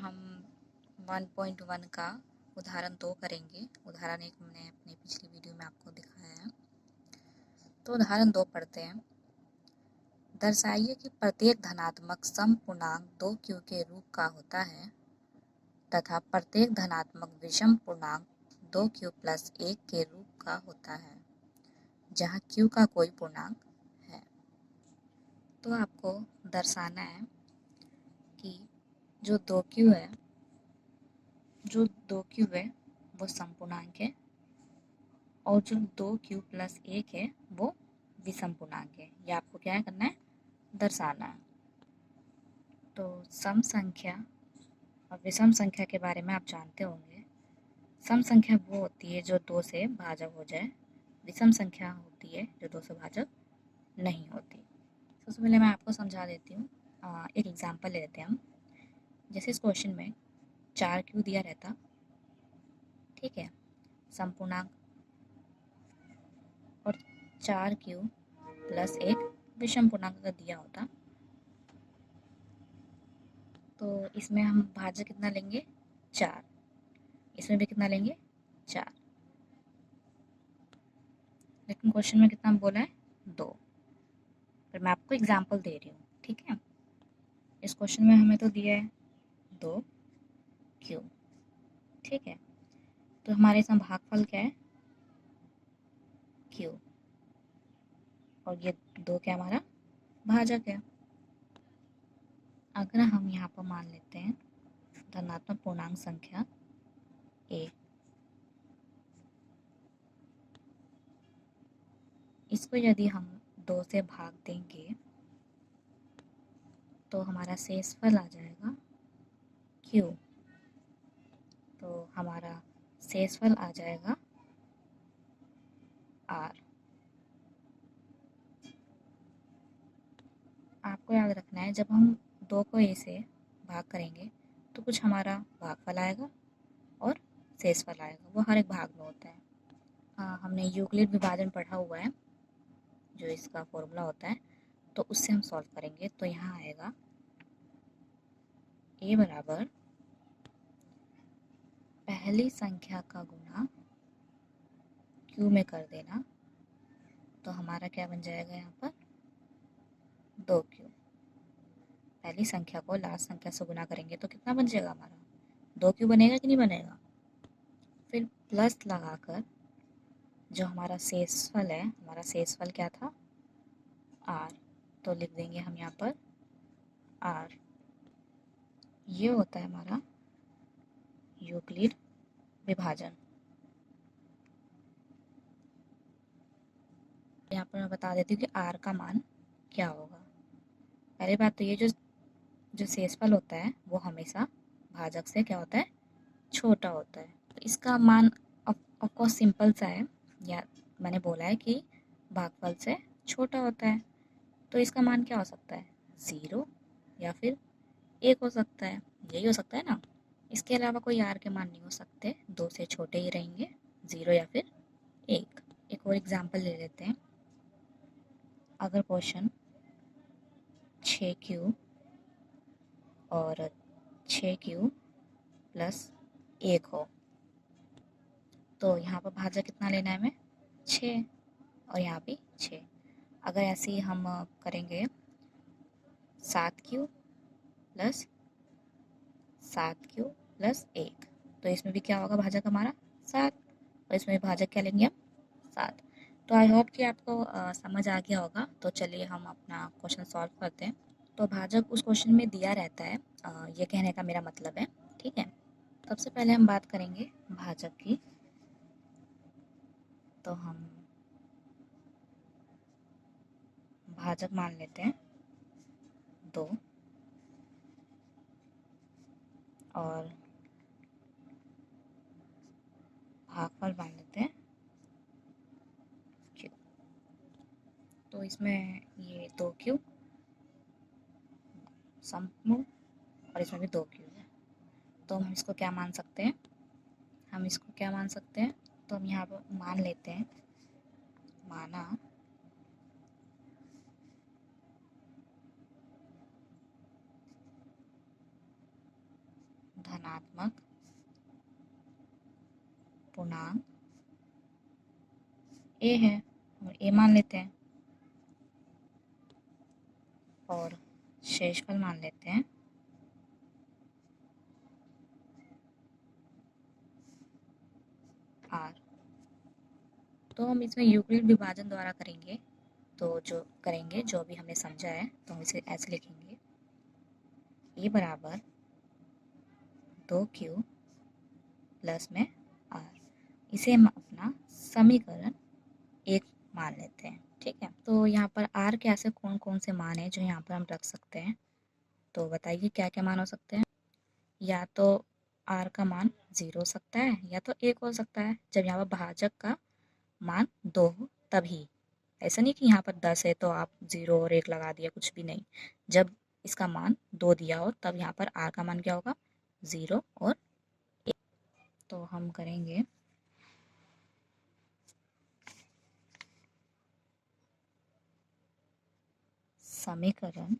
हम 1.1 का उदाहरण 2 करेंगे। उदाहरण 1 मैंने अपनी पिछली वीडियो में आपको दिखाया है। तो उदाहरण 2 पढ़ते हैं। दर्शाइए कि प्रत्येक धनात्मक समपूर्णांक 2q के रूप का होता है तथा प्रत्येक धनात्मक विषम पूर्णांक 2q प्लस 1 के रूप का होता है जहाँ q का कोई पूर्णांक है। तो आपको दर्शाना है कि जो 2q है वो समपूर्णांक है और जो 2q प्लस 1 है वो विषम पूर्णांक है। ये आपको क्या करना है, दर्शाना है। तो सम संख्या और विषम संख्या के बारे में आप जानते होंगे। सम संख्या वो होती है जो 2 से भाजक हो जाए, विषम संख्या होती है जो 2 से भाजक नहीं होती। सबसे पहले मैं आपको समझा देती हूँ। एक एग्जांपल ले लेते हैं हम। जैसे इस क्वेश्चन में 4q दिया रहता, ठीक है, समपूर्णांक, और 4q प्लस 1 विषम पूर्णांक का दिया होता, तो इसमें हम भाजक कितना लेंगे, 4। इसमें भी कितना लेंगे, 4। लेकिन क्वेश्चन में कितना बोला है, 2। फिर मैं आपको एग्जांपल दे रही हूँ, ठीक है। इस क्वेश्चन में हमें तो दिया है 2q, ठीक है। तो हमारे इसमें भागफल क्या है, q, और ये 2 क्या हमारा भाजक है। अगर हम यहाँ पर मान लेते हैं धनात्मक पूर्णांक संख्या a, इसको यदि हम 2 से भाग देंगे तो हमारा शेषफल आ जाएगा q। तो हमारा शेषफल आ जाएगा r। आपको याद रखना है, जब हम 2 को a से भाग करेंगे तो कुछ हमारा भागफल आएगा और शेषफल आएगा, वो हर एक भाग में होता है। हमने यूक्लिड विभाजन पढ़ा हुआ है, जो इसका फॉर्मूला होता है, तो उससे हम सॉल्व करेंगे। तो यहाँ आएगा a बराबर पहली संख्या का गुणा q में कर देना, तो हमारा क्या बन जाएगा, यहाँ पर 2q। पहली संख्या को लास्ट संख्या से गुना करेंगे तो कितना बन जाएगा, हमारा 2q बनेगा कि नहीं बनेगा। फिर प्लस लगाकर जो हमारा शेषफल है, हमारा शेषफल क्या था, r, तो लिख देंगे हम यहाँ पर r। ये होता है हमारा यूक्लिड विभाजन। यहाँ पर मैं बता देती हूँ कि r का मान क्या होगा। पहली बात तो ये जो शेषफल होता है वो हमेशा भाजक से क्या होता है, छोटा होता है। तो इसका मान ऑफकोर्स सिंपल सा है, या मैंने बोला है कि भागफल से छोटा होता है, तो इसका मान क्या हो सकता है, 0 या फिर 1 हो सकता है। यही हो सकता है ना, इसके अलावा कोई r के मान नहीं हो सकते, 2 से छोटे ही रहेंगे, 0 या फिर 1। एक और एग्जांपल ले लेते हैं। अगर क्वेश्चन 6q और 6q प्लस 1 हो, तो यहाँ पर भाजक कितना लेना है हमें, 6, और यहाँ भी 6। अगर ऐसे ही हम करेंगे 7q प्लस 7q प्लस 1, तो इसमें भी क्या होगा भाजक हमारा 7, और इसमें भी भाजक क्या लेंगे हम, 7। तो आई होप कि आपको समझ आ गया होगा। तो चलिए हम अपना क्वेश्चन सॉल्व करते हैं। तो भाजक उस क्वेश्चन में दिया रहता है, ये कहने का मेरा मतलब है, ठीक है। सबसे पहले हम बात करेंगे भाजक की। तो हम भाजक मान लेते हैं 2, और भागफल मान लेते हैं q। तो इसमें ये 2q समूह और इसमें भी 2q है, तो हम इसको क्या मान सकते हैं, तो हम यहाँ पर मान लेते हैं, माना धनात्मक पूर्णांक a है और a मान लेते हैं और शेषफल मान लेते हैं r। तो हम इसमें यूक्लिड विभाजन द्वारा करेंगे, तो जो भी हमने समझा है तो हम इसे ऐसे लिखेंगे, a बराबर 2q प्लस में r। इसे हम अपना समीकरण 1 मान लेते हैं। ठीक है, तो यहाँ पर r के ऐसे कौन कौन से मान हैं जो यहाँ पर हम रख सकते हैं, तो बताइए क्या क्या मान हो सकते हैं। या तो r का मान 0 हो सकता है या तो 1 हो सकता है, जब यहाँ पर भाजक का मान 2 हो तभी। ऐसा नहीं कि यहाँ पर 10 है तो आप 0 और 1 लगा दिया, कुछ भी नहीं। जब इसका मान 2 दिया हो तब यहाँ पर r का मान क्या होगा, 0 और 1। तो हम करेंगे समीकरण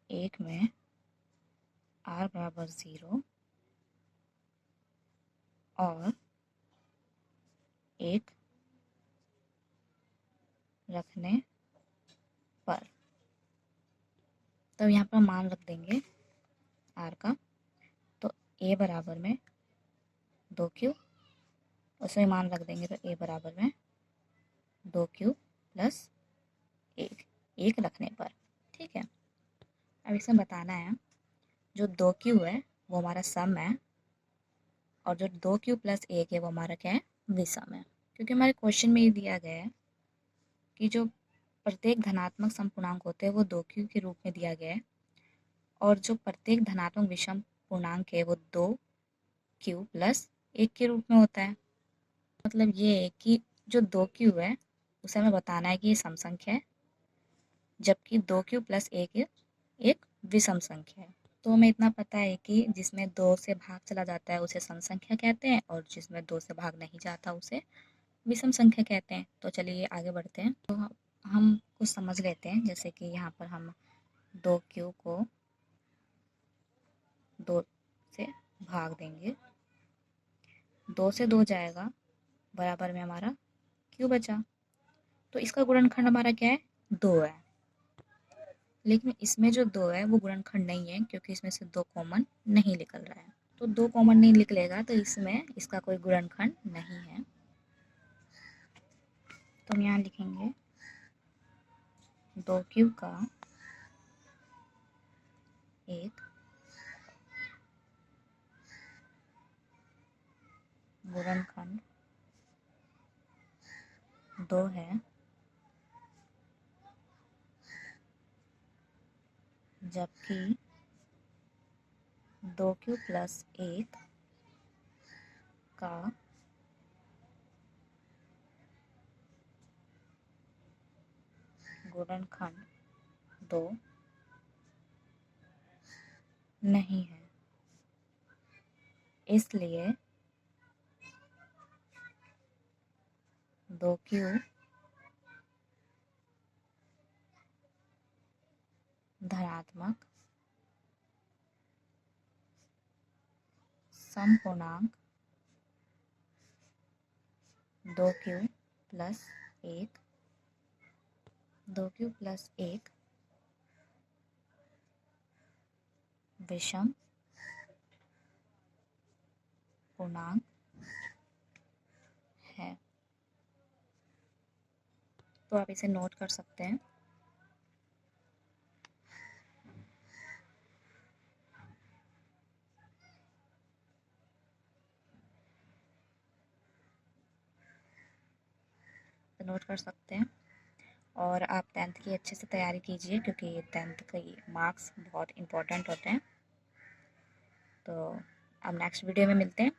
1 में r बराबर 0 और 1 रखने पर, तो यहाँ पर मान रख देंगे r का, तो a बराबर में 2q, उसमें मान रख देंगे तो a बराबर में 2q प्लस 1 रखने पर। ठीक है, अब इसमें बताना है जो 2q है वो हमारा सम है और जो 2q प्लस 1 है वो हमारा क्या है, विषम है। क्योंकि हमारे क्वेश्चन में ये दिया गया है कि जो प्रत्येक धनात्मक समपूर्णांक होते हैं वो 2q के रूप में दिया गया है और जो प्रत्येक धनात्मक विषम पूर्णांक है वो 2q प्लस 1 के रूप में होता है। मतलब ये है कि जो 2q है उसे हमें बताना है कि ये सम संख्या है, जबकि 2q प्लस 1 एक विषम संख्या है। तो हमें इतना पता है कि जिसमें 2 से भाग चला जाता है उसे सम संख्या कहते हैं और जिसमें 2 से भाग नहीं जाता उसे विषम संख्या कहते हैं। तो चलिए आगे बढ़ते हैं। तो हम कुछ समझ लेते हैं, जैसे कि यहाँ पर हम 2q को 2 से भाग देंगे, 2 से 2 जाएगा, बराबर में हमारा q बचा। तो इसका गुणनखंड हमारा क्या है, 2 है। लेकिन इसमें जो 2 है वो गुणनखंड नहीं है क्योंकि इसमें से 2 कॉमन नहीं निकल रहा है। तो 2 कॉमन नहीं निकलेगा तो इसमें इसका कोई गुणनखंड नहीं है। तो हम यहाँ लिखेंगे 2q का एक गुणनखंड 2 है, जबकि 2q प्लस 1 का गुणनखंड 2 नहीं है। इसलिए 2q धनात्मक समपूर्णांक 2q प्लस 1 2q प्लस 1 विषम पूर्णांक है। तो आप इसे नोट कर सकते हैं। तो नोट कर सकते हैं और आप 10th की अच्छे से तैयारी कीजिए क्योंकि 10th के मार्क्स बहुत इम्पोर्टेंट होते हैं। तो अब नेक्स्ट वीडियो में मिलते हैं।